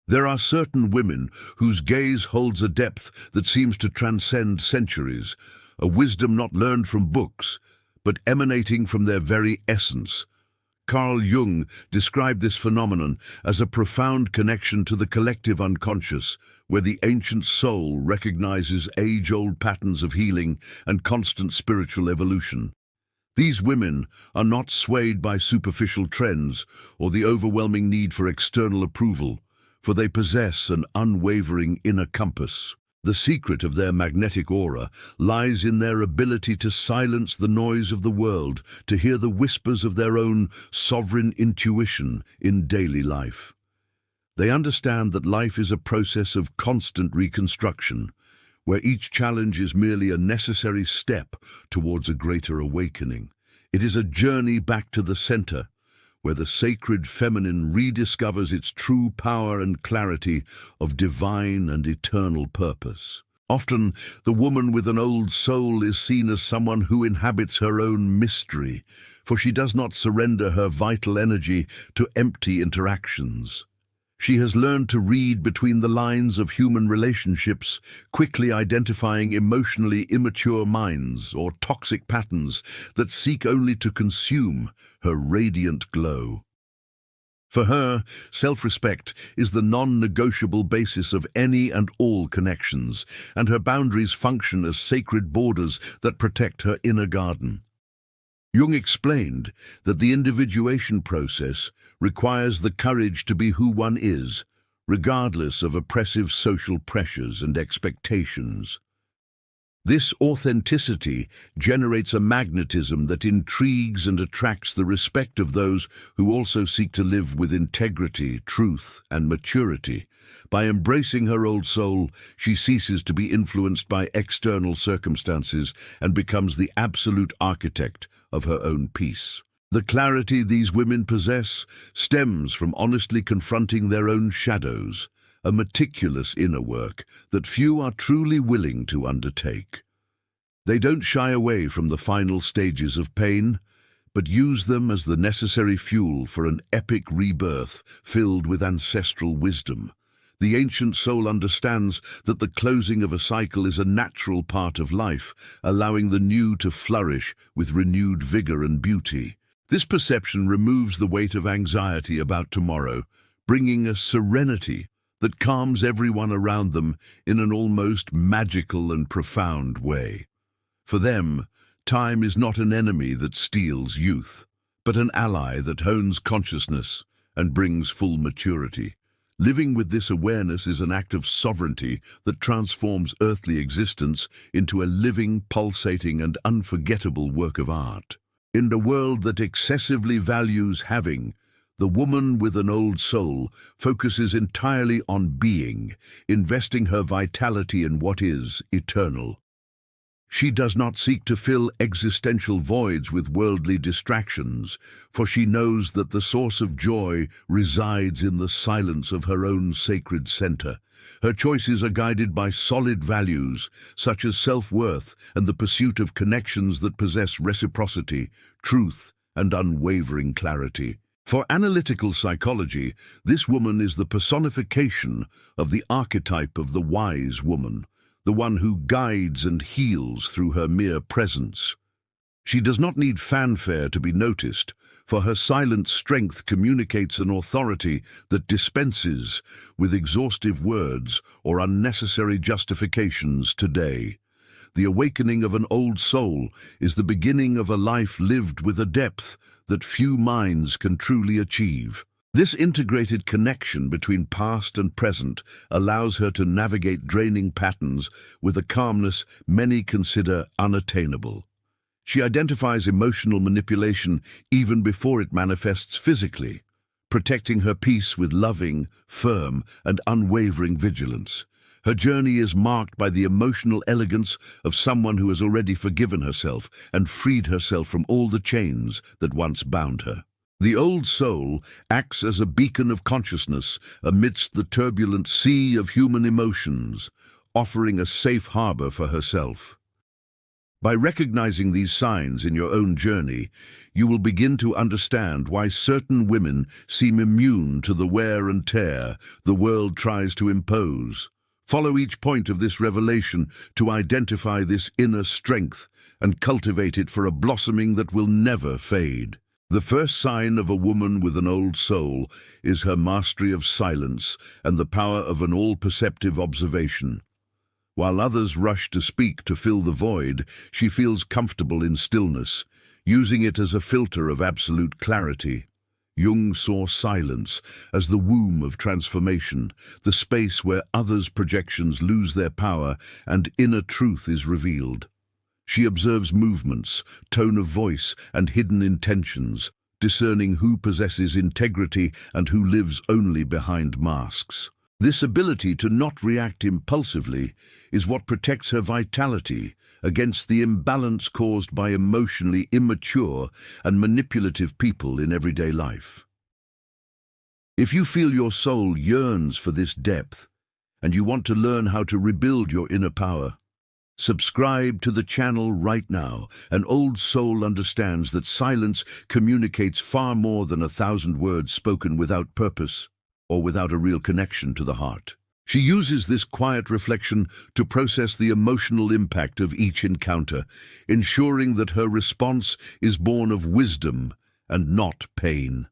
There are certain women whose gaze holds a depth that seems to transcend centuries, a wisdom not learned from books, but emanating from their very essence. Carl Jung described this phenomenon as a profound connection to the collective unconscious, where the ancient soul recognizes age-old patterns of healing and constant spiritual evolution. These women are not swayed by superficial trends or the overwhelming need for external approval, for they possess an unwavering inner compass. The secret of their magnetic aura lies in their ability to silence the noise of the world, to hear the whispers of their own sovereign intuition in daily life. They understand that life is a process of constant reconstruction, where each challenge is merely a necessary step towards a greater awakening. It is a journey back to the center, where the sacred feminine rediscovers its true power and clarity of divine and eternal purpose. Often, the woman with an old soul is seen as someone who inhabits her own mystery, for she does not surrender her vital energy to empty interactions. She has learned to read between the lines of human relationships, quickly identifying emotionally immature minds or toxic patterns that seek only to consume her radiant glow. For her, self-respect is the non-negotiable basis of any and all connections, and her boundaries function as sacred borders that protect her inner garden. Jung explained that the individuation process requires the courage to be who one is, regardless of oppressive social pressures and expectations. This authenticity generates a magnetism that intrigues and attracts the respect of those who also seek to live with integrity, truth, and maturity. By embracing her old soul, she ceases to be influenced by external circumstances and becomes the absolute architect of her own peace. The clarity these women possess stems from honestly confronting their own shadows, a meticulous inner work that few are truly willing to undertake. They don't shy away from the final stages of pain, but use them as the necessary fuel for an epic rebirth filled with ancestral wisdom. The ancient soul understands that the closing of a cycle is a natural part of life, allowing the new to flourish with renewed vigor and beauty. This perception removes the weight of anxiety about tomorrow, bringing a serenity that calms everyone around them in an almost magical and profound way. For them, time is not an enemy that steals youth, but an ally that hones consciousness and brings full maturity. Living with this awareness is an act of sovereignty that transforms earthly existence into a living, pulsating, and unforgettable work of art. In a world that excessively values having, the woman with an old soul focuses entirely on being, investing her vitality in what is eternal. She does not seek to fill existential voids with worldly distractions, for she knows that the source of joy resides in the silence of her own sacred center. Her choices are guided by solid values, such as self-worth and the pursuit of connections that possess reciprocity, truth, and unwavering clarity. For analytical psychology, this woman is the personification of the archetype of the wise woman, the one who guides and heals through her mere presence. She does not need fanfare to be noticed, for her silent strength communicates an authority that dispenses with exhaustive words or unnecessary justifications today. The awakening of an old soul is the beginning of a life lived with a depth that few minds can truly achieve. This integrated connection between past and present allows her to navigate draining patterns with a calmness many consider unattainable. She identifies emotional manipulation even before it manifests physically, protecting her peace with loving, firm, and unwavering vigilance. Her journey is marked by the emotional elegance of someone who has already forgiven herself and freed herself from all the chains that once bound her. The old soul acts as a beacon of consciousness amidst the turbulent sea of human emotions, offering a safe harbor for herself. By recognizing these signs in your own journey, you will begin to understand why certain women seem immune to the wear and tear the world tries to impose. Follow each point of this revelation to identify this inner strength and cultivate it for a blossoming that will never fade. The first sign of a woman with an old soul is her mastery of silence and the power of an all-perceptive observation. While others rush to speak to fill the void, she feels comfortable in stillness, using it as a filter of absolute clarity. Jung saw silence as the womb of transformation, the space where others' projections lose their power and inner truth is revealed. She observes movements, tone of voice, and hidden intentions, discerning who possesses integrity and who lives only behind masks. This ability to not react impulsively is what protects her vitality against the imbalance caused by emotionally immature and manipulative people in everyday life. If you feel your soul yearns for this depth, and you want to learn how to rebuild your inner power, subscribe to the channel right now. An old soul understands that silence communicates far more than 1,000 words spoken without purpose or without a real connection to the heart. She uses this quiet reflection to process the emotional impact of each encounter, ensuring that her response is born of wisdom and not pain.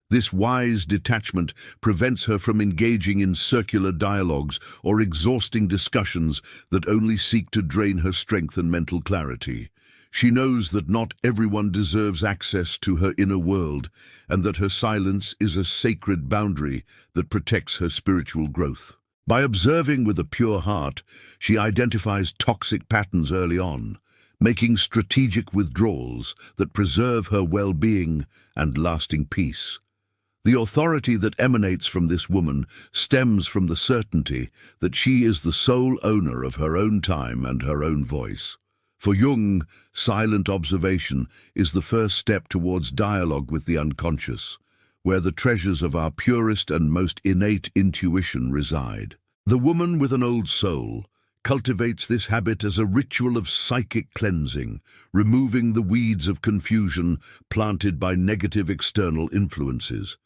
This wise detachment prevents her from engaging in circular dialogues or exhausting discussions that only seek to drain her strength and mental clarity. She knows that not everyone deserves access to her inner world, and that her silence is a sacred boundary that protects her spiritual growth. By observing with a pure heart, she identifies toxic patterns early on, making strategic withdrawals that preserve her well-being and lasting peace. The authority that emanates from this woman stems from the certainty that she is the sole owner of her own time and her own voice. For Jung, silent observation is the first step towards dialogue with the unconscious, where the treasures of our purest and most innate intuition reside. The woman with an old soul cultivates this habit as a ritual of psychic cleansing, removing the weeds of confusion planted by negative external influences.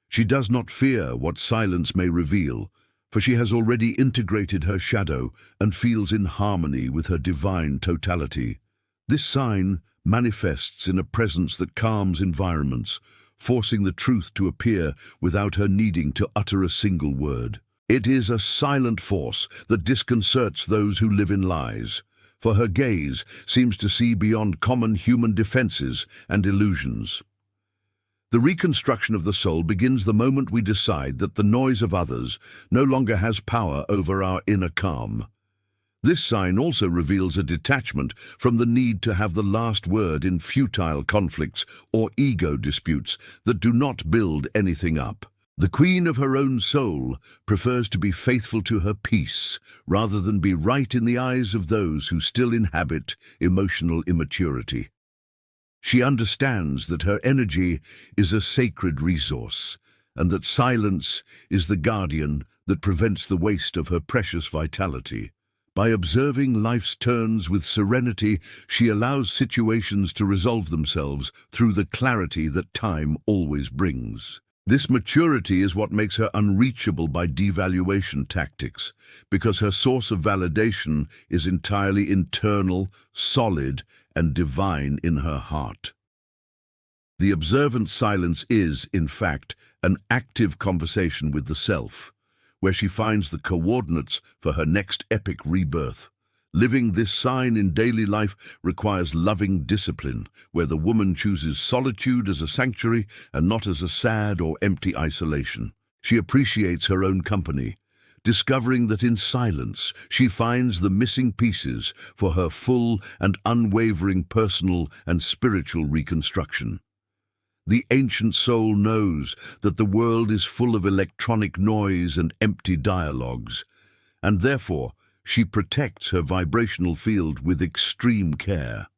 She does not fear what silence may reveal, for she has already integrated her shadow and feels in harmony with her divine totality. This sign manifests in a presence that calms environments, forcing the truth to appear without her needing to utter a single word. It is a silent force that disconcerts those who live in lies, for her gaze seems to see beyond common human defenses and illusions. The reconstruction of the soul begins the moment we decide that the noise of others no longer has power over our inner calm. This sign also reveals a detachment from the need to have the last word in futile conflicts or ego disputes that do not build anything up. The queen of her own soul prefers to be faithful to her peace rather than be right in the eyes of those who still inhabit emotional immaturity. She understands that her energy is a sacred resource, and that silence is the guardian that prevents the waste of her precious vitality. By observing life's turns with serenity, she allows situations to resolve themselves through the clarity that time always brings. This maturity is what makes her unreachable by devaluation tactics, because her source of validation is entirely internal, solid, and divine in her heart. The observant silence is, in fact, an active conversation with the self, where she finds the coordinates for her next epic rebirth. Living this sign in daily life requires loving discipline, where the woman chooses solitude as a sanctuary and not as a sad or empty isolation. She appreciates her own company, discovering that in silence she finds the missing pieces for her full and unwavering personal and spiritual reconstruction. The ancient soul knows that the world is full of electronic noise and empty dialogues, and therefore she protects her vibrational field with extreme care.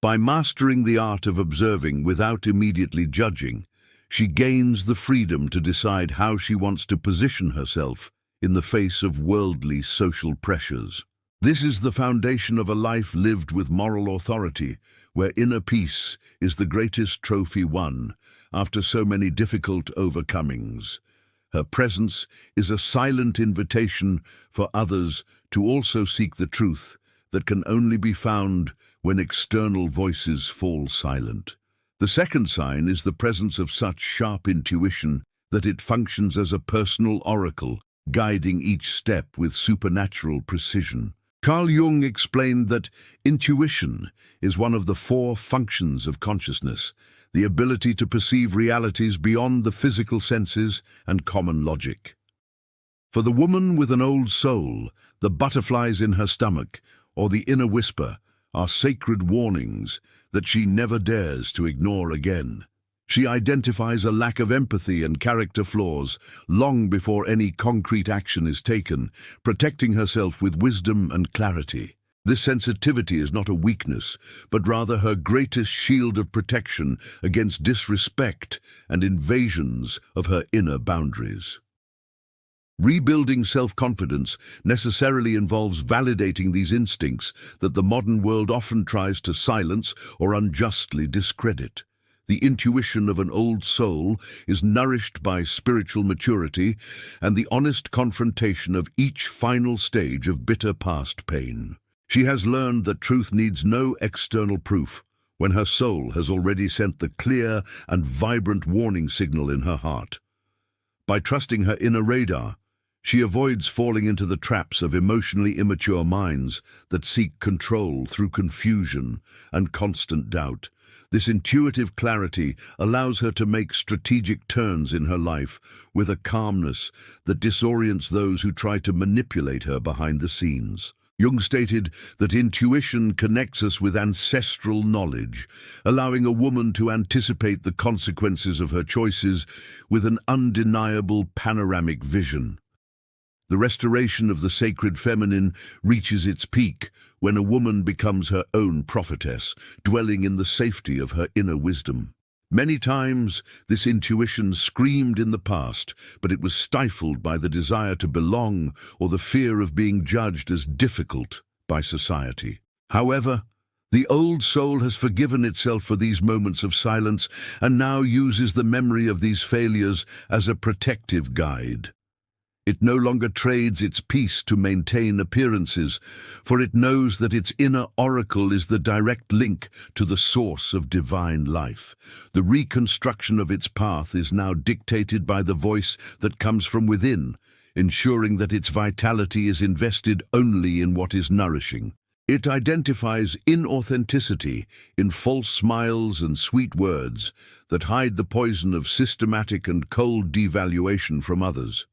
By mastering the art of observing without immediately judging, she gains the freedom to decide how she wants to position herself in the face of worldly social pressures. This is the foundation of a life lived with moral authority, where inner peace is the greatest trophy won after so many difficult overcomings. Her presence is a silent invitation for others to also seek the truth that can only be found when external voices fall silent. The second sign is the presence of such sharp intuition that it functions as a personal oracle, guiding each step with supernatural precision. Carl Jung explained that intuition is one of the four functions of consciousness, the ability to perceive realities beyond the physical senses and common logic. For the woman with an old soul, the butterflies in her stomach, or the inner whisper, are sacred warnings that she never dares to ignore again. She identifies a lack of empathy and character flaws long before any concrete action is taken, protecting herself with wisdom and clarity. This sensitivity is not a weakness, but rather her greatest shield of protection against disrespect and invasions of her inner boundaries. Rebuilding self-confidence necessarily involves validating these instincts that the modern world often tries to silence or unjustly discredit. The intuition of an old soul is nourished by spiritual maturity and the honest confrontation of each final stage of bitter past pain. She has learned that truth needs no external proof when her soul has already sent the clear and vibrant warning signal in her heart. By trusting her inner radar, she avoids falling into the traps of emotionally immature minds that seek control through confusion and constant doubt. This intuitive clarity allows her to make strategic turns in her life with a calmness that disorients those who try to manipulate her behind the scenes. Jung stated that intuition connects us with ancestral knowledge, allowing a woman to anticipate the consequences of her choices with an undeniable panoramic vision. The restoration of the sacred feminine reaches its peak when a woman becomes her own prophetess, dwelling in the safety of her inner wisdom. Many times, this intuition screamed in the past, but it was stifled by the desire to belong or the fear of being judged as difficult by society. However, the old soul has forgiven itself for these moments of silence and now uses the memory of these failures as a protective guide. It no longer trades its peace to maintain appearances, for it knows that its inner oracle is the direct link to the source of divine life. The reconstruction of its path is now dictated by the voice that comes from within, ensuring that its vitality is invested only in what is nourishing. It identifies inauthenticity in false smiles and sweet words that hide the poison of systematic and cold devaluation from others.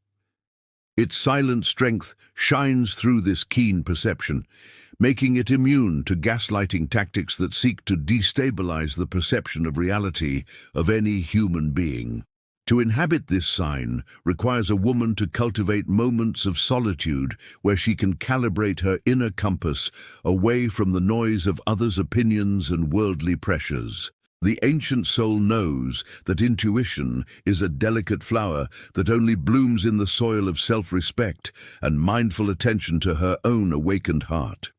Its silent strength shines through this keen perception, making it immune to gaslighting tactics that seek to destabilize the perception of reality of any human being. To inhabit this sign requires a woman to cultivate moments of solitude where she can calibrate her inner compass away from the noise of others' opinions and worldly pressures. The ancient soul knows that intuition is a delicate flower that only blooms in the soil of self-respect and mindful attention to her own awakened heart.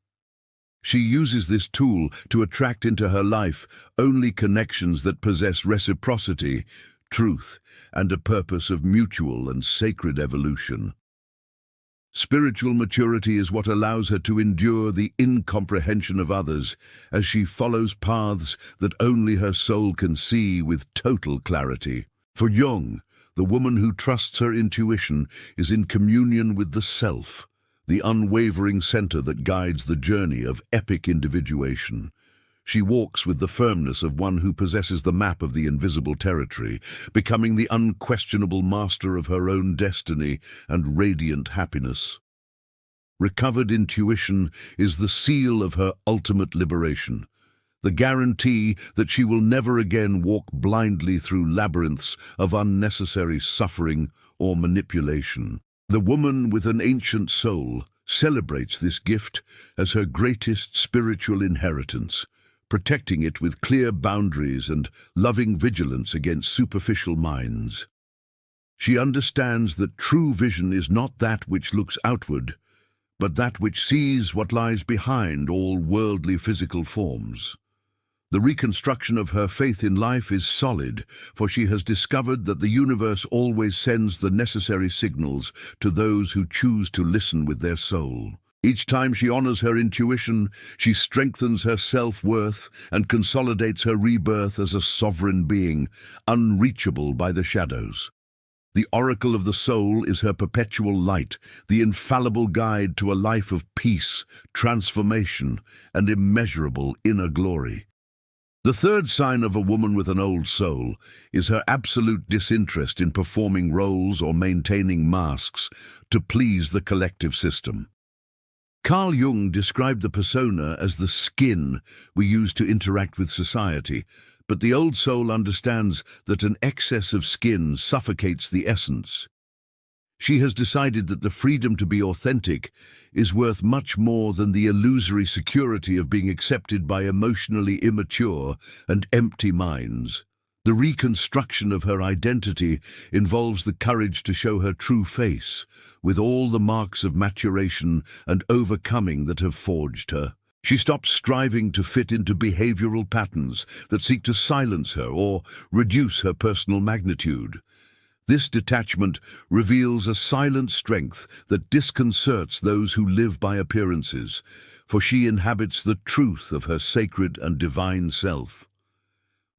She uses this tool to attract into her life only connections that possess reciprocity, truth, and a purpose of mutual and sacred evolution. Spiritual maturity is what allows her to endure the incomprehension of others as she follows paths that only her soul can see with total clarity. For Jung, the woman who trusts her intuition is in communion with the self, the unwavering center that guides the journey of epic individuation. She walks with the firmness of one who possesses the map of the invisible territory, becoming the unquestionable master of her own destiny and radiant happiness. Recovered intuition is the seal of her ultimate liberation, the guarantee that she will never again walk blindly through labyrinths of unnecessary suffering or manipulation. The woman with an ancient soul celebrates this gift as her greatest spiritual inheritance, protecting it with clear boundaries and loving vigilance against superficial minds. She understands that true vision is not that which looks outward, but that which sees what lies behind all worldly physical forms. The reconstruction of her faith in life is solid, for she has discovered that the universe always sends the necessary signals to those who choose to listen with their soul. Each time she honors her intuition, she strengthens her self-worth and consolidates her rebirth as a sovereign being, unreachable by the shadows. The oracle of the soul is her perpetual light, the infallible guide to a life of peace, transformation, and immeasurable inner glory. The third sign of a woman with an old soul is her absolute disinterest in performing roles or maintaining masks to please the collective system. Carl Jung described the persona as the skin we use to interact with society, but the old soul understands that an excess of skin suffocates the essence. She has decided that the freedom to be authentic is worth much more than the illusory security of being accepted by emotionally immature and empty minds. The reconstruction of her identity involves the courage to show her true face, with all the marks of maturation and overcoming that have forged her. She stops striving to fit into behavioral patterns that seek to silence her or reduce her personal magnitude. This detachment reveals a silent strength that disconcerts those who live by appearances, for she inhabits the truth of her sacred and divine self.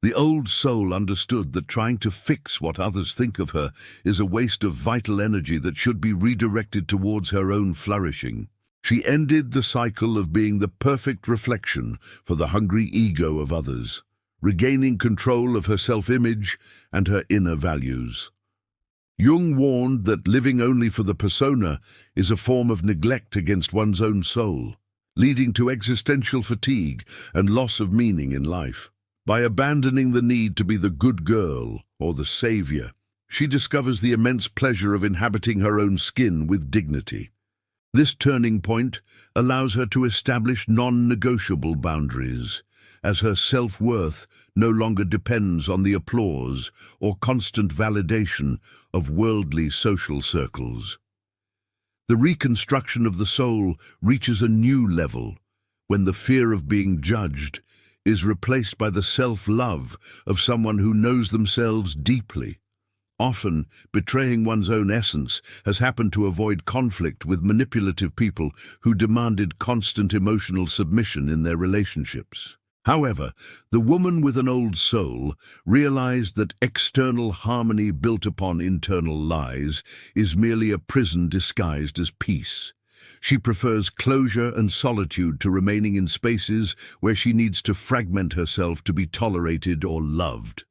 The old soul understood that trying to fix what others think of her is a waste of vital energy that should be redirected towards her own flourishing. She ended the cycle of being the perfect reflection for the hungry ego of others, regaining control of her self-image and her inner values. Jung warned that living only for the persona is a form of neglect against one's own soul, leading to existential fatigue and loss of meaning in life. By abandoning the need to be the good girl or the savior, she discovers the immense pleasure of inhabiting her own skin with dignity. This turning point allows her to establish non-negotiable boundaries, as her self-worth no longer depends on the applause or constant validation of worldly social circles. The reconstruction of the soul reaches a new level when the fear of being judged is replaced by the self-love of someone who knows themselves deeply. Often, betraying one's own essence has happened to avoid conflict with manipulative people who demanded constant emotional submission in their relationships. However, the woman with an old soul realized that external harmony built upon internal lies is merely a prison disguised as peace. She prefers closure and solitude to remaining in spaces where she needs to fragment herself to be tolerated or loved.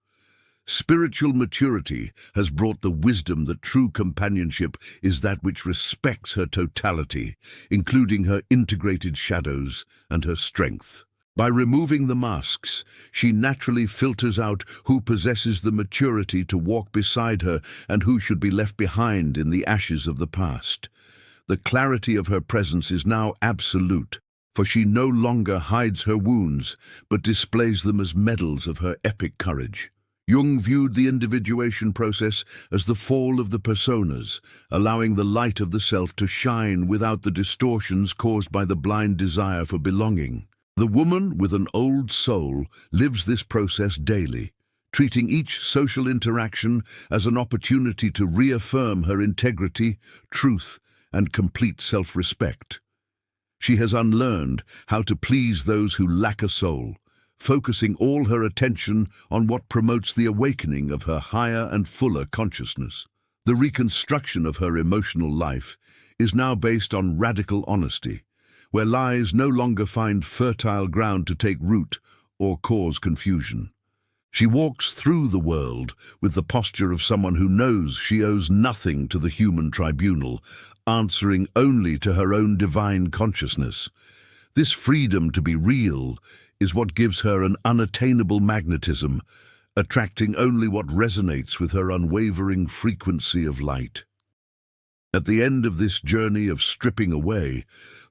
Spiritual maturity has brought the wisdom that true companionship is that which respects her totality, including her integrated shadows and her strength. By removing the masks, she naturally filters out who possesses the maturity to walk beside her and who should be left behind in the ashes of the past. The clarity of her presence is now absolute, for she no longer hides her wounds, but displays them as medals of her epic courage. Jung viewed the individuation process as the fall of the personas, allowing the light of the self to shine without the distortions caused by the blind desire for belonging. The woman with an old soul lives this process daily, treating each social interaction as an opportunity to reaffirm her integrity, truth, and complete self-respect. She has unlearned how to please those who lack a soul, focusing all her attention on what promotes the awakening of her higher and fuller consciousness. The reconstruction of her emotional life is now based on radical honesty, where lies no longer find fertile ground to take root or cause confusion. She walks through the world with the posture of someone who knows she owes nothing to the human tribunal, answering only to her own divine consciousness. This freedom to be real is what gives her an unattainable magnetism, attracting only what resonates with her unwavering frequency of light. At the end of this journey of stripping away,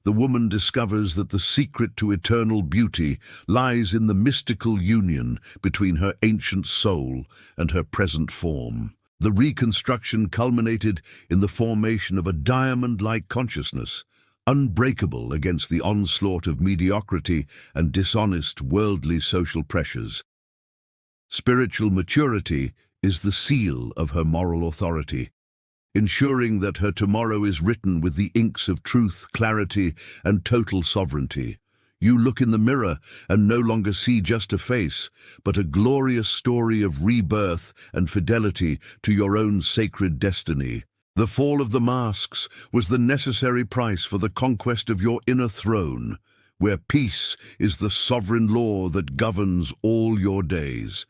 the woman discovers that the secret to eternal beauty lies in the mystical union between her ancient soul and her present form. The reconstruction culminated in the formation of a diamond-like consciousness, unbreakable against the onslaught of mediocrity and dishonest worldly social pressures. Spiritual maturity is the seal of her moral authority, ensuring that her tomorrow is written with the inks of truth, clarity, and total sovereignty. You look in the mirror and no longer see just a face, but a glorious story of rebirth and fidelity to your own sacred destiny. The fall of the masks was the necessary price for the conquest of your inner throne, where peace is the sovereign law that governs all your days.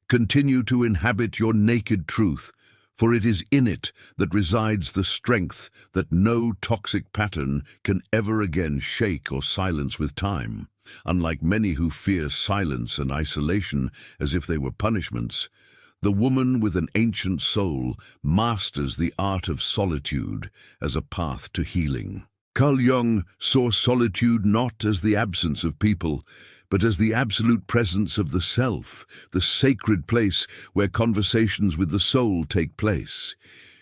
Continue to inhabit your naked truth, for it is in it that resides the strength that no toxic pattern can ever again shake or silence with time. Unlike many who fear silence and isolation as if they were punishments, the woman with an ancient soul masters the art of solitude as a path to healing. Carl Jung saw solitude not as the absence of people, but as the absolute presence of the self, the sacred place where conversations with the soul take place.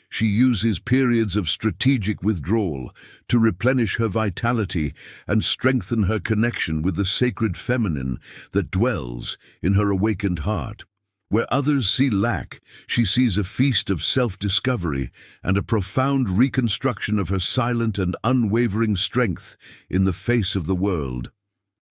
She uses periods of strategic withdrawal to replenish her vitality and strengthen her connection with the sacred feminine that dwells in her awakened heart. Where others see lack, she sees a feast of self-discovery and a profound reconstruction of her silent and unwavering strength in the face of the world.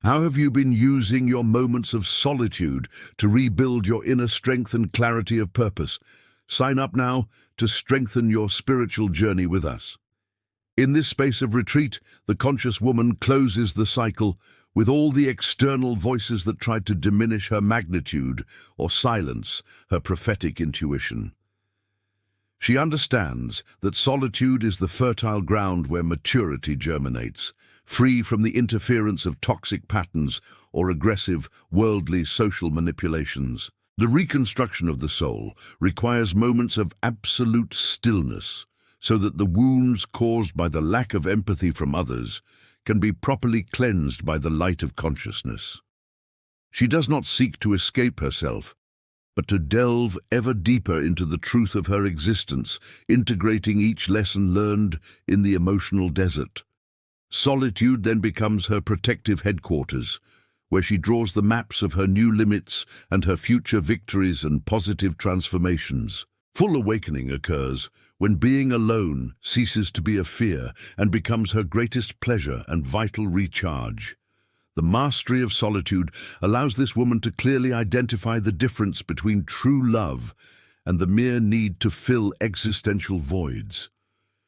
How have you been using your moments of solitude to rebuild your inner strength and clarity of purpose? Sign up now to strengthen your spiritual journey with us. In this space of retreat, the conscious woman closes the cycle with all the external voices that tried to diminish her magnitude or silence her prophetic intuition. She understands that solitude is the fertile ground where maturity germinates, free from the interference of toxic patterns or aggressive, worldly social manipulations. The reconstruction of the soul requires moments of absolute stillness, so that the wounds caused by the lack of empathy from others can be properly cleansed by the light of consciousness. She does not seek to escape herself, but to delve ever deeper into the truth of her existence, integrating each lesson learned in the emotional desert. Solitude then becomes her protective headquarters, where she draws the maps of her new limits and her future victories and positive transformations. Full awakening occurs when being alone ceases to be a fear and becomes her greatest pleasure and vital recharge. The mastery of solitude allows this woman to clearly identify the difference between true love and the mere need to fill existential voids.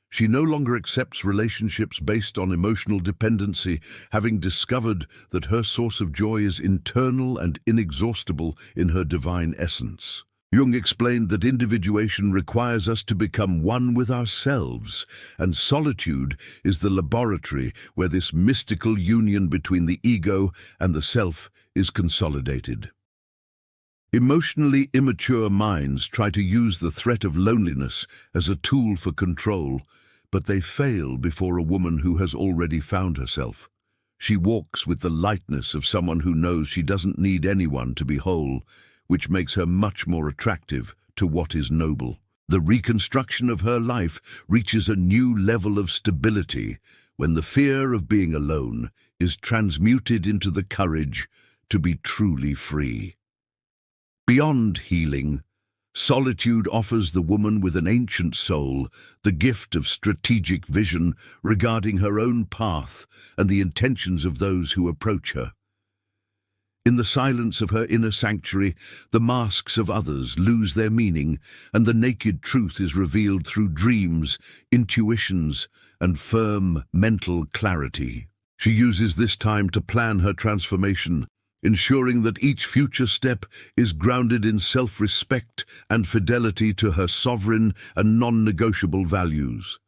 She no longer accepts relationships based on emotional dependency, having discovered that her source of joy is internal and inexhaustible in her divine essence. Jung explained that individuation requires us to become one with ourselves, and solitude is the laboratory where this mystical union between the ego and the self is consolidated. Emotionally immature minds try to use the threat of loneliness as a tool for control, but they fail before a woman who has already found herself. She walks with the lightness of someone who knows she doesn't need anyone to be whole, which makes her much more attractive to what is noble. The reconstruction of her life reaches a new level of stability when the fear of being alone is transmuted into the courage to be truly free. Beyond healing, solitude offers the woman with an ancient soul the gift of strategic vision regarding her own path and the intentions of those who approach her. In the silence of her inner sanctuary, the masks of others lose their meaning, and the naked truth is revealed through dreams, intuitions, and firm mental clarity. She uses this time to plan her transformation, ensuring that each future step is grounded in self-respect and fidelity to her sovereign and non-negotiable values.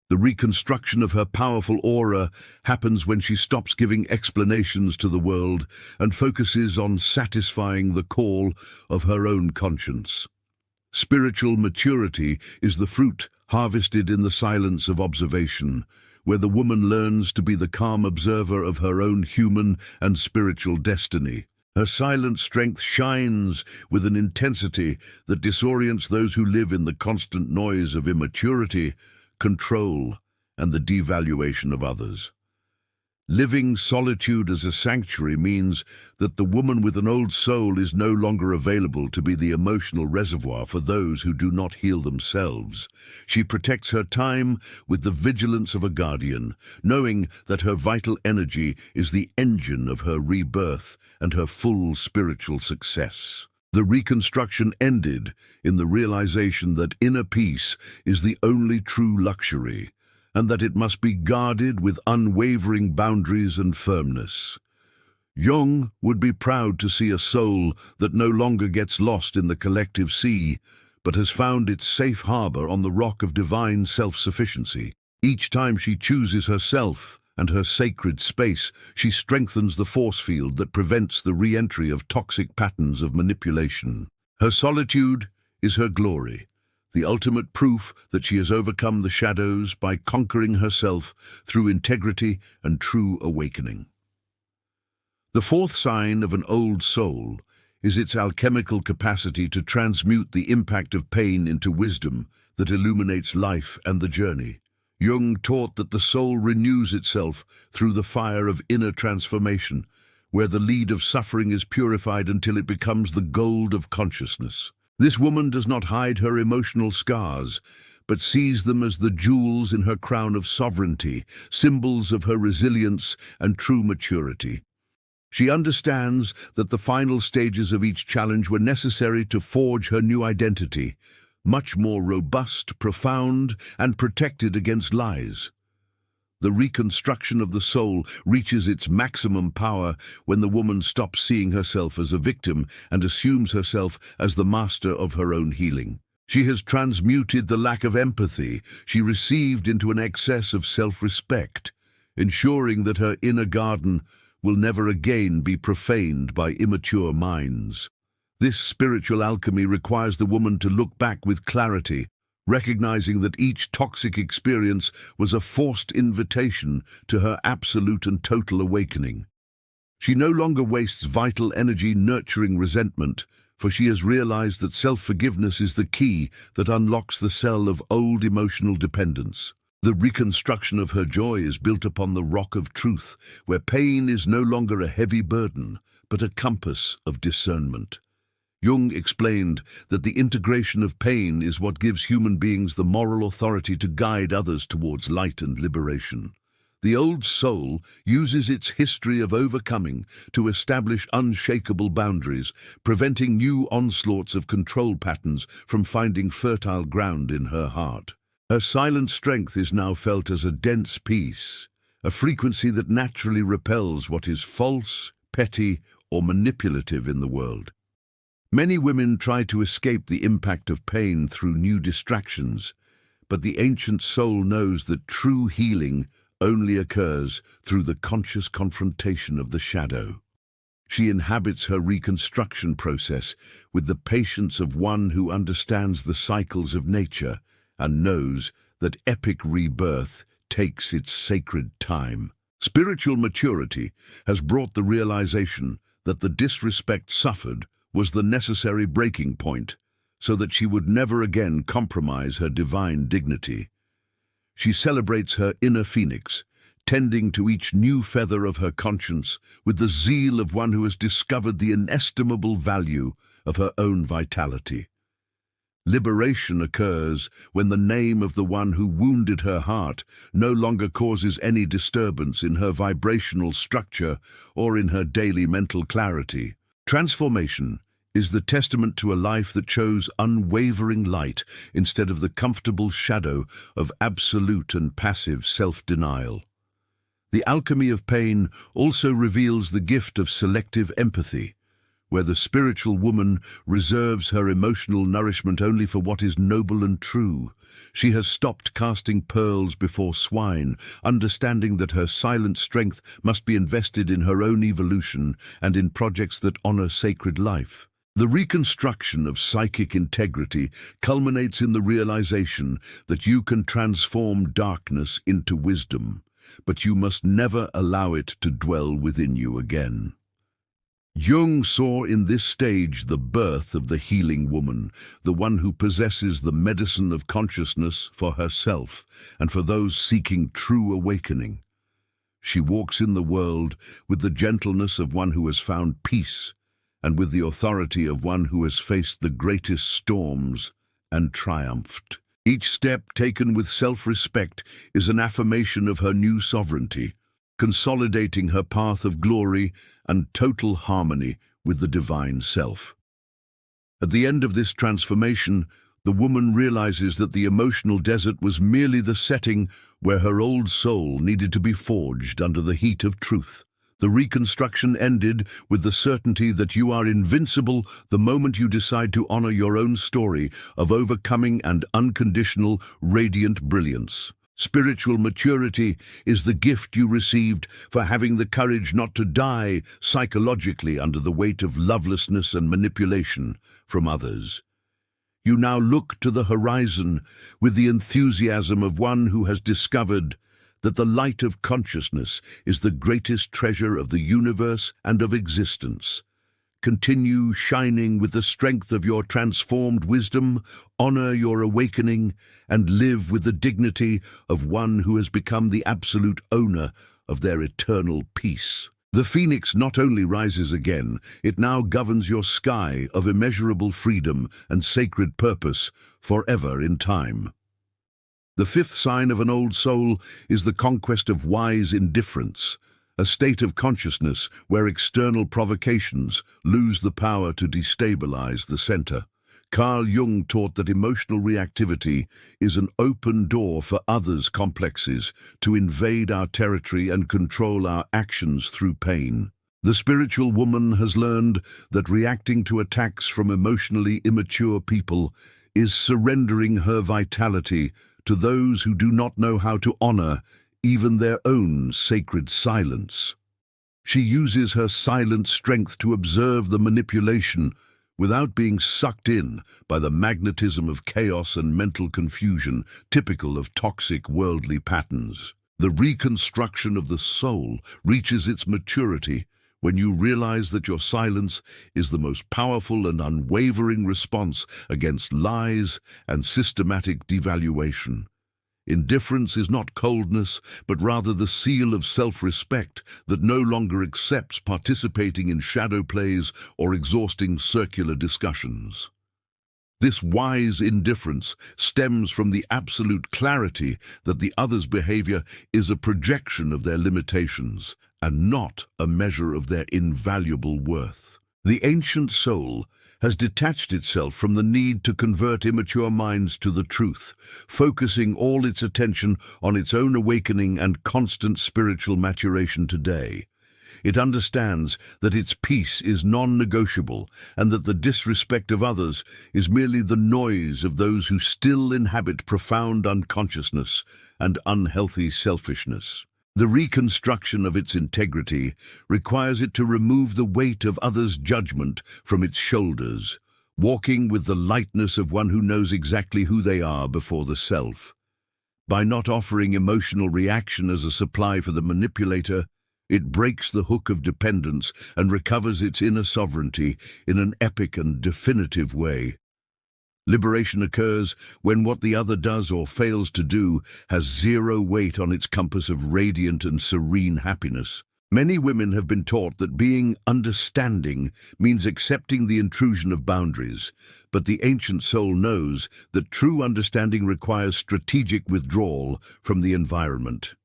The reconstruction of her powerful aura happens when she stops giving explanations to the world and focuses on satisfying the call of her own conscience. Spiritual maturity is the fruit harvested in the silence of observation, where the woman learns to be the calm observer of her own human and spiritual destiny. Her silent strength shines with an intensity that disorients those who live in the constant noise of immaturity, control, and the devaluation of others. Living solitude as a sanctuary means that the woman with an old soul is no longer available to be the emotional reservoir for those who do not heal themselves. She protects her time with the vigilance of a guardian, knowing that her vital energy is the engine of her rebirth and her full spiritual success. The reconstruction ended in the realization that inner peace is the only true luxury, and that it must be guarded with unwavering boundaries and firmness. Jung would be proud to see a soul that no longer gets lost in the collective sea, but has found its safe harbor on the rock of divine self-sufficiency. Each time she chooses herself and her sacred space, she strengthens the force field that prevents the re-entry of toxic patterns of manipulation. Her solitude is her glory, the ultimate proof that she has overcome the shadows by conquering herself through integrity and true awakening. The fourth sign of an old soul is its alchemical capacity to transmute the impact of pain into wisdom that illuminates life and the journey. Jung taught that the soul renews itself through the fire of inner transformation, where the lead of suffering is purified until it becomes the gold of consciousness. This woman does not hide her emotional scars, but sees them as the jewels in her crown of sovereignty, symbols of her resilience and true maturity. She understands that the final stages of each challenge were necessary to forge her new identity, much more robust, profound, and protected against lies. The reconstruction of the soul reaches its maximum power when the woman stops seeing herself as a victim and assumes herself as the master of her own healing. She has transmuted the lack of empathy she received into an excess of self-respect, ensuring that her inner garden will never again be profaned by immature minds. This spiritual alchemy requires the woman to look back with clarity, recognizing that each toxic experience was a forced invitation to her absolute and total awakening. She no longer wastes vital energy nurturing resentment, for she has realized that self-forgiveness is the key that unlocks the cell of old emotional dependence. The reconstruction of her joy is built upon the rock of truth, where pain is no longer a heavy burden, but a compass of discernment. Jung explained that the integration of pain is what gives human beings the moral authority to guide others towards light and liberation. The old soul uses its history of overcoming to establish unshakable boundaries, preventing new onslaughts of control patterns from finding fertile ground in her heart. Her silent strength is now felt as a dense peace, a frequency that naturally repels what is false, petty, or manipulative in the world. Many women try to escape the impact of pain through new distractions, but the ancient soul knows that true healing only occurs through the conscious confrontation of the shadow. She inhabits her reconstruction process with the patience of one who understands the cycles of nature and knows that epic rebirth takes its sacred time. Spiritual maturity has brought the realization that the disrespect suffered was the necessary breaking point, so that she would never again compromise her divine dignity. She celebrates her inner phoenix, tending to each new feather of her conscience with the zeal of one who has discovered the inestimable value of her own vitality. Liberation occurs when the name of the one who wounded her heart no longer causes any disturbance in her vibrational structure or in her daily mental clarity. Transformation is the testament to a life that chose unwavering light instead of the comfortable shadow of absolute and passive self-denial. The alchemy of pain also reveals the gift of selective empathy, where the spiritual woman reserves her emotional nourishment only for what is noble and true. She has stopped casting pearls before swine, understanding that her silent strength must be invested in her own evolution and in projects that honor sacred life. The reconstruction of psychic integrity culminates in the realization that you can transform darkness into wisdom, but you must never allow it to dwell within you again. Jung saw in this stage the birth of the healing woman, the one who possesses the medicine of consciousness for herself and for those seeking true awakening. She walks in the world with the gentleness of one who has found peace and with the authority of one who has faced the greatest storms and triumphed. Each step taken with self-respect is an affirmation of her new sovereignty, consolidating her path of glory and total harmony with the divine self. At the end of this transformation, the woman realizes that the emotional desert was merely the setting where her old soul needed to be forged under the heat of truth. The reconstruction ended with the certainty that you are invincible the moment you decide to honor your own story of overcoming and unconditional, radiant brilliance. Spiritual maturity is the gift you received for having the courage not to die psychologically under the weight of lovelessness and manipulation from others. You now look to the horizon with the enthusiasm of one who has discovered that the light of consciousness is the greatest treasure of the universe and of existence. Continue shining with the strength of your transformed wisdom, honor your awakening, and live with the dignity of one who has become the absolute owner of their eternal peace. The phoenix not only rises again, it now governs your sky of immeasurable freedom and sacred purpose forever in time. The fifth sign of an old soul is the conquest of wise indifference, a state of consciousness where external provocations lose the power to destabilize the center. Carl Jung taught that emotional reactivity is an open door for others' complexes to invade our territory and control our actions through pain. The spiritual woman has learned that reacting to attacks from emotionally immature people is surrendering her vitality to those who do not know how to honor even their own sacred silence. She uses her silent strength to observe the manipulation without being sucked in by the magnetism of chaos and mental confusion typical of toxic worldly patterns. The reconstruction of the soul reaches its maturity when you realize that your silence is the most powerful and unwavering response against lies and systematic devaluation. Indifference is not coldness, but rather the seal of self-respect that no longer accepts participating in shadow plays or exhausting circular discussions. This wise indifference stems from the absolute clarity that the other's behavior is a projection of their limitations and not a measure of their invaluable worth. The ancient soul has detached itself from the need to convert immature minds to the truth, focusing all its attention on its own awakening and constant spiritual maturation today. It understands that its peace is non-negotiable and that the disrespect of others is merely the noise of those who still inhabit profound unconsciousness and unhealthy selfishness. The reconstruction of its integrity requires it to remove the weight of others' judgment from its shoulders, walking with the lightness of one who knows exactly who they are before the self. By not offering emotional reaction as a supply for the manipulator, it breaks the hook of dependence and recovers its inner sovereignty in an epic and definitive way. Liberation occurs when what the other does or fails to do has zero weight on its compass of radiant and serene happiness. Many women have been taught that being understanding means accepting the intrusion of boundaries, but the ancient soul knows that true understanding requires strategic withdrawal from the environment.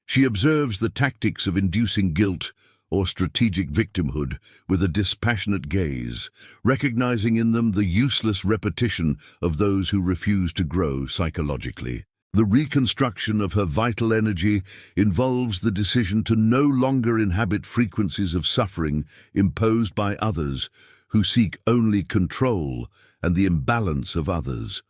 She observes the tactics of inducing guilt or strategic victimhood with a dispassionate gaze, recognizing in them the useless repetition of those who refuse to grow psychologically. The reconstruction of her vital energy involves the decision to no longer inhabit frequencies of suffering imposed by others who seek only control and the imbalance of others.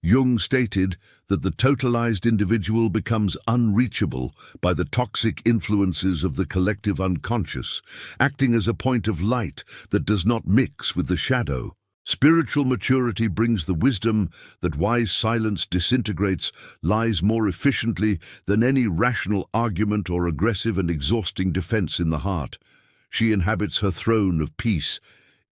Jung stated that the totalized individual becomes unreachable by the toxic influences of the collective unconscious, acting as a point of light that does not mix with the shadow. Spiritual maturity brings the wisdom that wise silence disintegrates lies more efficiently than any rational argument or aggressive and exhausting defense in the heart. she inhabits her throne of peace,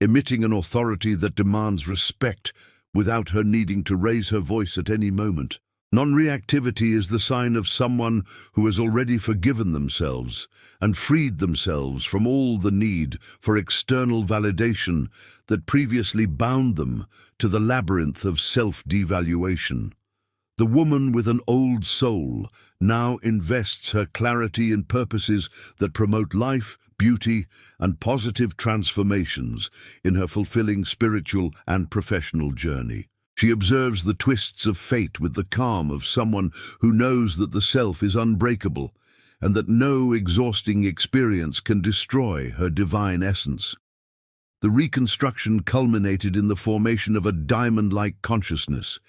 emitting an authority that demands respect without her needing to raise her voice at any moment. Non-reactivity is the sign of someone who has already forgiven themselves and freed themselves from all the need for external validation that previously bound them to the labyrinth of self-devaluation. The woman with an old soul now invests her clarity in purposes that promote life, beauty, and positive transformations in her fulfilling spiritual and professional journey. She observes the twists of fate with the calm of someone who knows that the self is unbreakable and that no exhausting experience can destroy her divine essence. The reconstruction culminated in the formation of a diamond-like consciousness,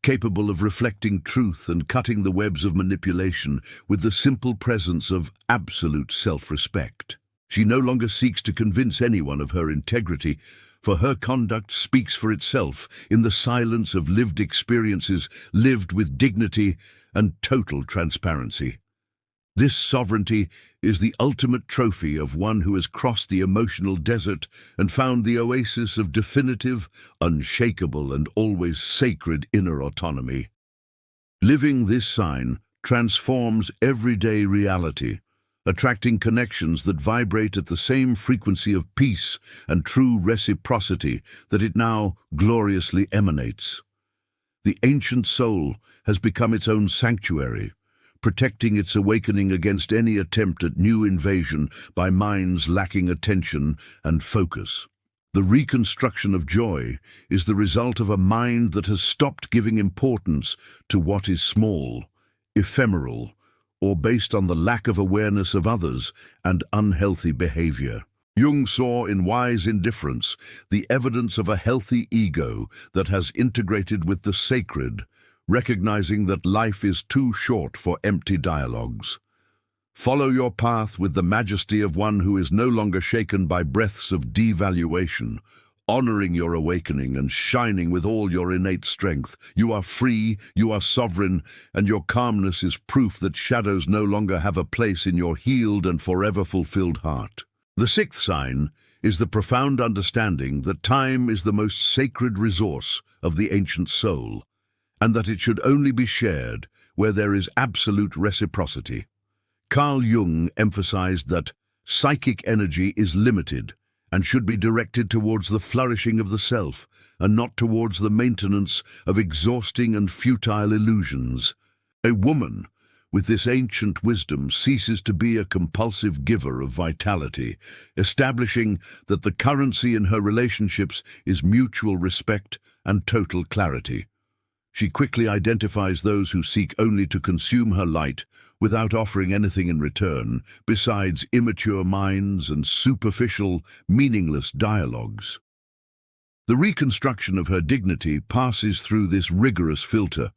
capable of reflecting truth and cutting the webs of manipulation with the simple presence of absolute self-respect. She no longer seeks to convince anyone of her integrity, for her conduct speaks for itself in the silence of lived experiences lived with dignity and total transparency. This sovereignty is the ultimate trophy of one who has crossed the emotional desert and found the oasis of definitive, unshakable, and always sacred inner autonomy. Living this sign transforms everyday reality, attracting connections that vibrate at the same frequency of peace and true reciprocity that it now gloriously emanates. The ancient soul has become its own sanctuary, protecting its awakening against any attempt at new invasion by minds lacking attention and focus. The reconstruction of joy is the result of a mind that has stopped giving importance to what is small, ephemeral, or based on the lack of awareness of others and unhealthy behavior. Jung saw in wise indifference the evidence of a healthy ego that has integrated with the sacred, recognizing that life is too short for empty dialogues. Follow your path with the majesty of one who is no longer shaken by breaths of devaluation, honoring your awakening and shining with all your innate strength. You are free, you are sovereign, and your calmness is proof that shadows no longer have a place in your healed and forever fulfilled heart. The sixth sign is the profound understanding that time is the most sacred resource of the ancient soul, and that it should only be shared where there is absolute reciprocity. Carl Jung emphasized that psychic energy is limited and should be directed towards the flourishing of the self and not towards the maintenance of exhausting and futile illusions. A woman with this ancient wisdom ceases to be a compulsive giver of vitality, establishing that the currency in her relationships is mutual respect and total clarity. She quickly identifies those who seek only to consume her light without offering anything in return, besides immature minds and superficial, meaningless dialogues. The reconstruction of her dignity passes through this rigorous filter,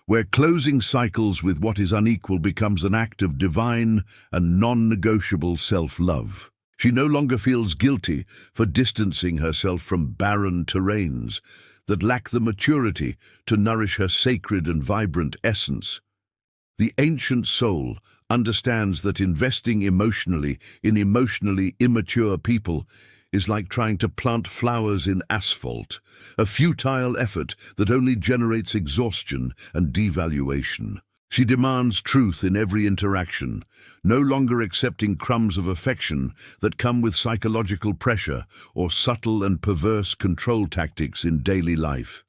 where closing cycles with what is unequal becomes an act of divine and non-negotiable self-love. She no longer feels guilty for distancing herself from barren terrains that lack the maturity to nourish her sacred and vibrant essence. The ancient soul understands that investing emotionally in emotionally immature people is like trying to plant flowers in asphalt, a futile effort that only generates exhaustion and devaluation. She demands truth in every interaction, no longer accepting crumbs of affection that come with psychological pressure or subtle and perverse control tactics in daily life.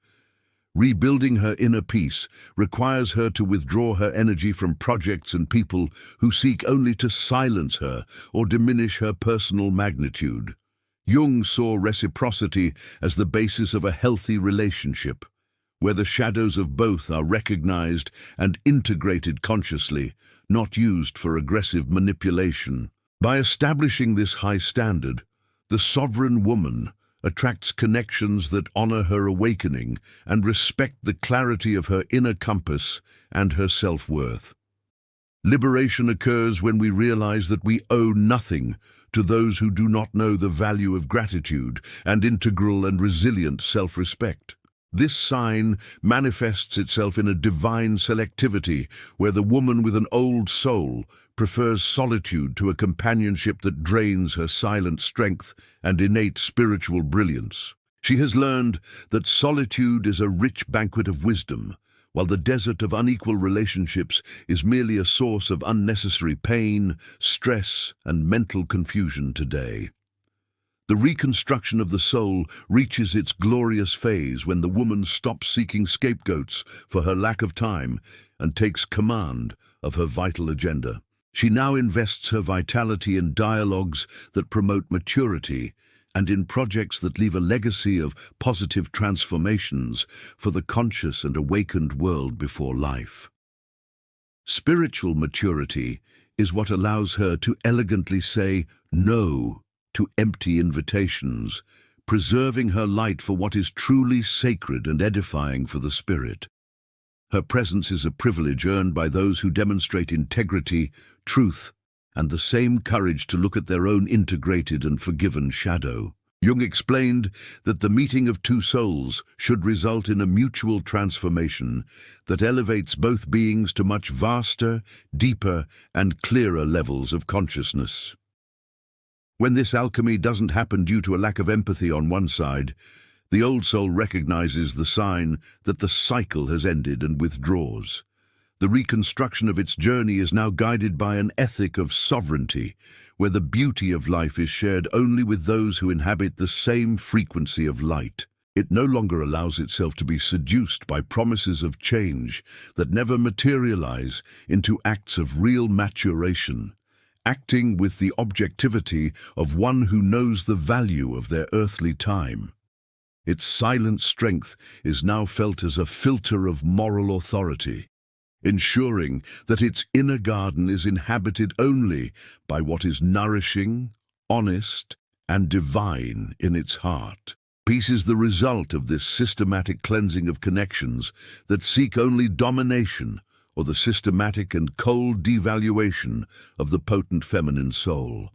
Rebuilding her inner peace requires her to withdraw her energy from projects and people who seek only to silence her or diminish her personal magnitude. Jung saw reciprocity as the basis of a healthy relationship, where the shadows of both are recognized and integrated consciously, not used for aggressive manipulation. By establishing this high standard, the sovereign woman attracts connections that honor her awakening and respect the clarity of her inner compass and her self-worth. Liberation occurs when we realize that we owe nothing to those who do not know the value of gratitude and integral and resilient self-respect. This sign manifests itself in a divine selectivity, where the woman with an old soul prefers solitude to a companionship that drains her silent strength and innate spiritual brilliance. She has learned that solitude is a rich banquet of wisdom, while the desert of unequal relationships is merely a source of unnecessary pain, stress, and mental confusion today. The reconstruction of the soul reaches its glorious phase when the woman stops seeking scapegoats for her lack of time and takes command of her vital agenda. She now invests her vitality in dialogues that promote maturity and in projects that leave a legacy of positive transformations for the conscious and awakened world before life. Spiritual maturity is what allows her to elegantly say no to empty invitations, preserving her light for what is truly sacred and edifying for the spirit. Her presence is a privilege earned by those who demonstrate integrity, truth, and the same courage to look at their own integrated and forgiven shadow. Jung explained that the meeting of two souls should result in a mutual transformation that elevates both beings to much vaster, deeper, and clearer levels of consciousness. When this alchemy doesn't happen due to a lack of empathy on one side, the old soul recognizes the sign that the cycle has ended and withdraws. The reconstruction of its journey is now guided by an ethic of sovereignty, where the beauty of life is shared only with those who inhabit the same frequency of light. It no longer allows itself to be seduced by promises of change that never materialize into acts of real maturation, acting with the objectivity of one who knows the value of their earthly time. Its silent strength is now felt as a filter of moral authority, ensuring that its inner garden is inhabited only by what is nourishing, honest, and divine in its heart. Peace is the result of this systematic cleansing of connections that seek only domination or the systematic and cold devaluation of the potent feminine soul.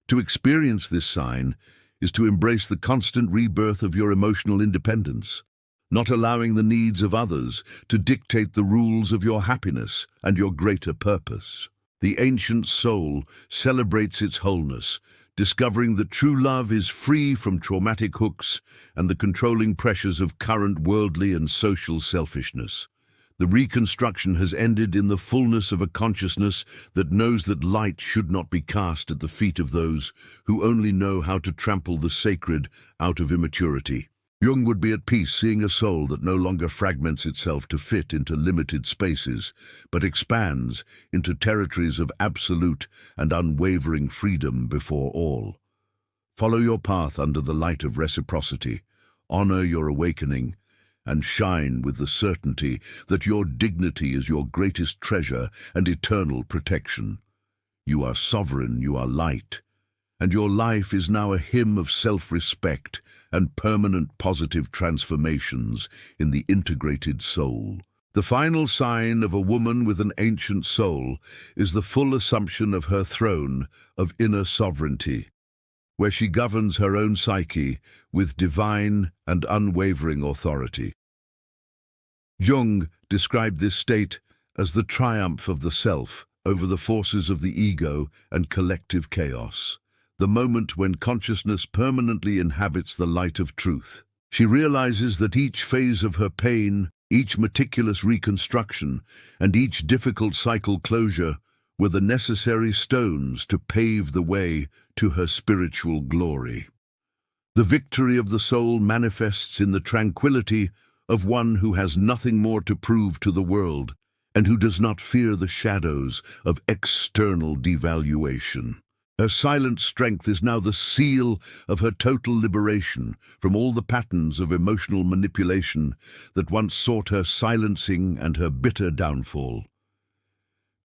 To experience this sign is to embrace the constant rebirth of your emotional independence, not allowing the needs of others to dictate the rules of your happiness and your greater purpose. The ancient soul celebrates its wholeness, discovering that true love is free from traumatic hooks and the controlling pressures of current worldly and social selfishness. The reconstruction has ended in the fullness of a consciousness that knows that light should not be cast at the feet of those who only know how to trample the sacred out of immaturity. Jung would be at peace seeing a soul that no longer fragments itself to fit into limited spaces, but expands into territories of absolute and unwavering freedom before all. Follow your path under the light of reciprocity, honor your awakening, and shine with the certainty that your dignity is your greatest treasure and eternal protection. You are sovereign, you are light, and your life is now a hymn of self-respect and permanent positive transformations in the integrated soul. The final sign of a woman with an ancient soul is the full assumption of her throne of inner sovereignty, where she governs her own psyche with divine and unwavering authority. Jung described this state as the triumph of the self over the forces of the ego and collective chaos, the moment when consciousness permanently inhabits the light of truth. She realizes that each phase of her pain, each meticulous reconstruction, and each difficult cycle closure were the necessary stones to pave the way to her spiritual glory. The victory of the soul manifests in the tranquility of one who has nothing more to prove to the world and who does not fear the shadows of external devaluation. Her silent strength is now the seal of her total liberation from all the patterns of emotional manipulation that once sought her silencing and her bitter downfall.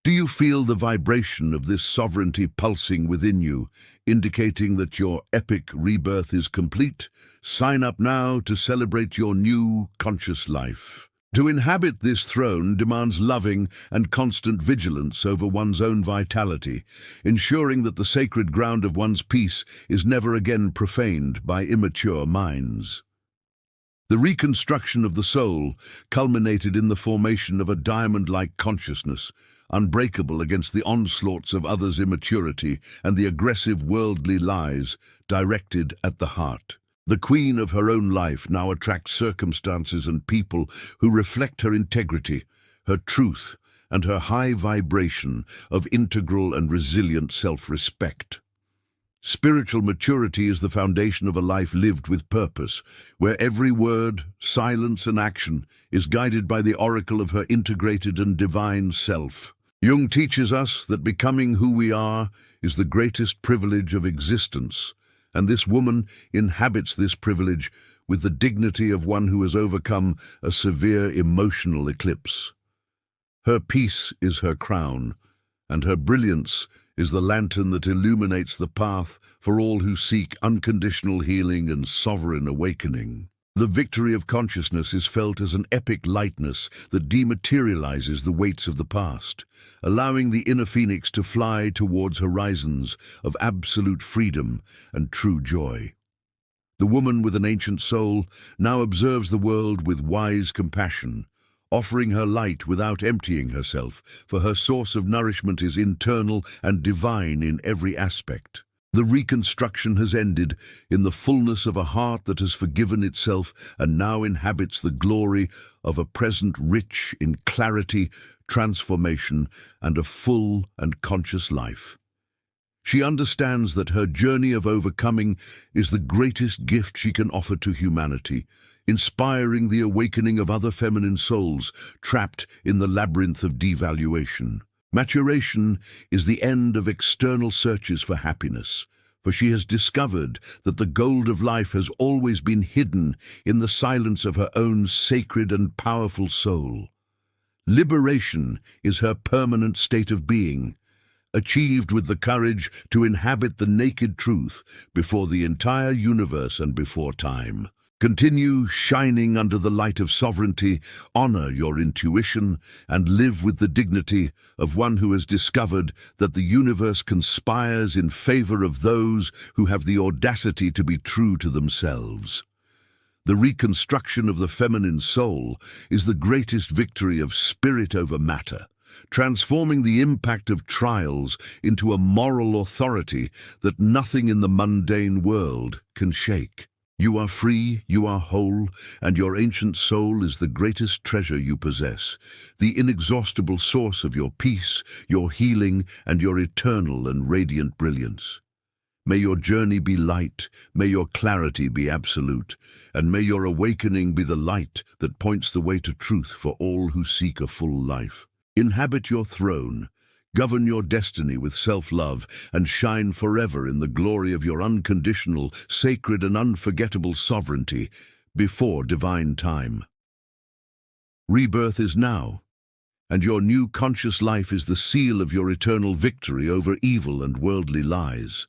Do you feel the vibration of this sovereignty pulsing within you, indicating that your epic rebirth is complete? Sign up now to celebrate your new, conscious life. To inhabit this throne demands loving and constant vigilance over one's own vitality, ensuring that the sacred ground of one's peace is never again profaned by immature minds. The reconstruction of the soul culminated in the formation of a diamond-like consciousness, unbreakable against the onslaughts of others' immaturity and the aggressive worldly lies directed at the heart. The queen of her own life now attracts circumstances and people who reflect her integrity, her truth, and her high vibration of integral and resilient self-respect. Spiritual maturity is the foundation of a life lived with purpose, where every word, silence, and action is guided by the oracle of her integrated and divine self. Jung teaches us that becoming who we are is the greatest privilege of existence, and this woman inhabits this privilege with the dignity of one who has overcome a severe emotional eclipse. Her peace is her crown, and her brilliance is the lantern that illuminates the path for all who seek unconditional healing and sovereign awakening. The victory of consciousness is felt as an epic lightness that dematerializes the weights of the past, allowing the inner phoenix to fly towards horizons of absolute freedom and true joy. The woman with an ancient soul now observes the world with wise compassion, offering her light without emptying herself, for her source of nourishment is internal and divine in every aspect. The reconstruction has ended in the fullness of a heart that has forgiven itself and now inhabits the glory of a present rich in clarity, transformation, and a full and conscious life. She understands that her journey of overcoming is the greatest gift she can offer to humanity, inspiring the awakening of other feminine souls trapped in the labyrinth of devaluation. Maturation is the end of external searches for happiness, for she has discovered that the gold of life has always been hidden in the silence of her own sacred and powerful soul. Liberation is her permanent state of being, achieved with the courage to inhabit the naked truth before the entire universe and before time. Continue shining under the light of sovereignty, honor your intuition, and live with the dignity of one who has discovered that the universe conspires in favor of those who have the audacity to be true to themselves. The reconstruction of the feminine soul is the greatest victory of spirit over matter, transforming the impact of trials into a moral authority that nothing in the mundane world can shake. You are free, you are whole, and your ancient soul is the greatest treasure you possess, the inexhaustible source of your peace, your healing, and your eternal and radiant brilliance. May your journey be light, may your clarity be absolute, and may your awakening be the light that points the way to truth for all who seek a full life. Inhabit your throne, govern your destiny with self-love, and shine forever in the glory of your unconditional, sacred, and unforgettable sovereignty before divine time. Rebirth is now, and your new conscious life is the seal of your eternal victory over evil and worldly lies.